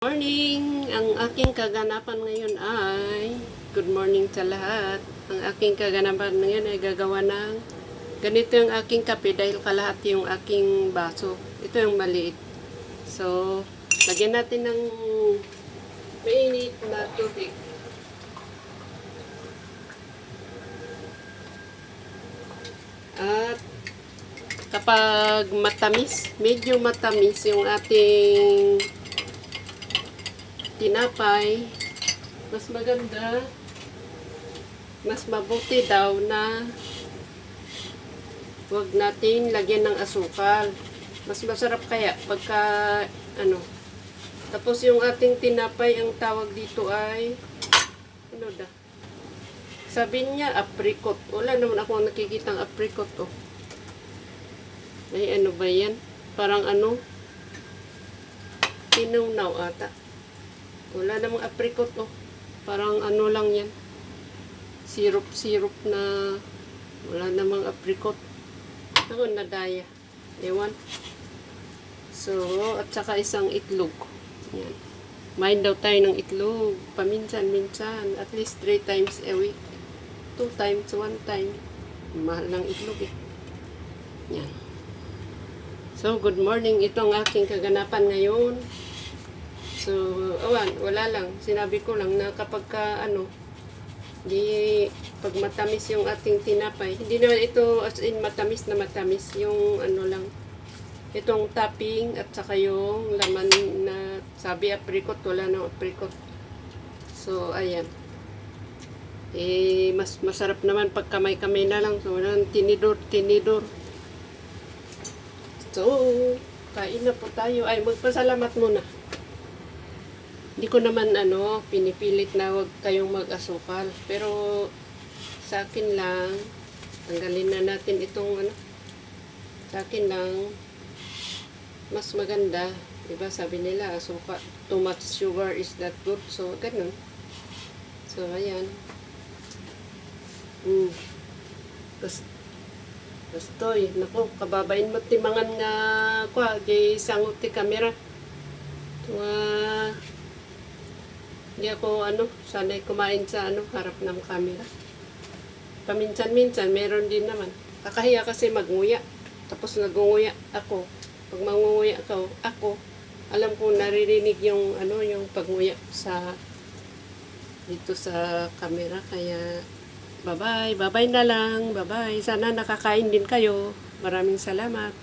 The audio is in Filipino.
Morning! Ang aking kaganapan ngayon ay good morning sa lahat. Ang aking kaganapan ngayon ay gagawa ng ganito yung aking kape dahil kalahati yung aking baso. Ito yung maliit. So, lagyan natin ng mainit na tubig. At kapag matamis, medyo matamis yung ating tinapay, mas maganda, mas mabuti daw na huwag natin lagyan ng asukal. Mas masarap kaya pagka tapos yung ating tinapay, ang tawag dito ay sabi niya apricot. Wala naman ako nakikitang apricot ay ano ba yan, parang tinunaw ata. Wala namang apricot parang lang yan, syrup na wala namang apricot. Ako nadaya, ewan. So, at saka isang itlog yan. Main daw tayo ng itlog paminsan-minsan, at least 3 times a week, 2 times, 1 time. Mahal ng itlog yan. So, good morning. Ito ang aking kaganapan ngayon. So, wala lang. Sinabi ko lang na kapag pag matamis yung ating tinapay, hindi naman ito as in matamis na matamis. Yung lang, itong topping at saka yung laman na sabi apricot, wala na apricot. So, ayan. Mas masarap naman pag kamay-kamay na lang. So, walang tinidor. So, kain na po tayo. Ay, magpasalamat muna. Hindi ko naman pinipilit na huwag kayong mag-asukal. Pero sa akin lang, tanggalin na natin itong sa akin lang, mas maganda. Diba sabi nila, asukal, too much sugar is not good. So, ganun. So, ayan. Bastoy, naku, kababain mo timangan nga di sangot ti kamera. Hindi ako sanay kumain sa harap ng camera. Paminsan-minsan meron din naman. Kakahiya kasi magnguya. Tapos nagunguya ako. Pag mangunguya ako, alam ko naririnig yung yung pagnguya dito sa camera. Kaya bye-bye na lang. Bye-bye. Sana nakakain din kayo. Maraming salamat.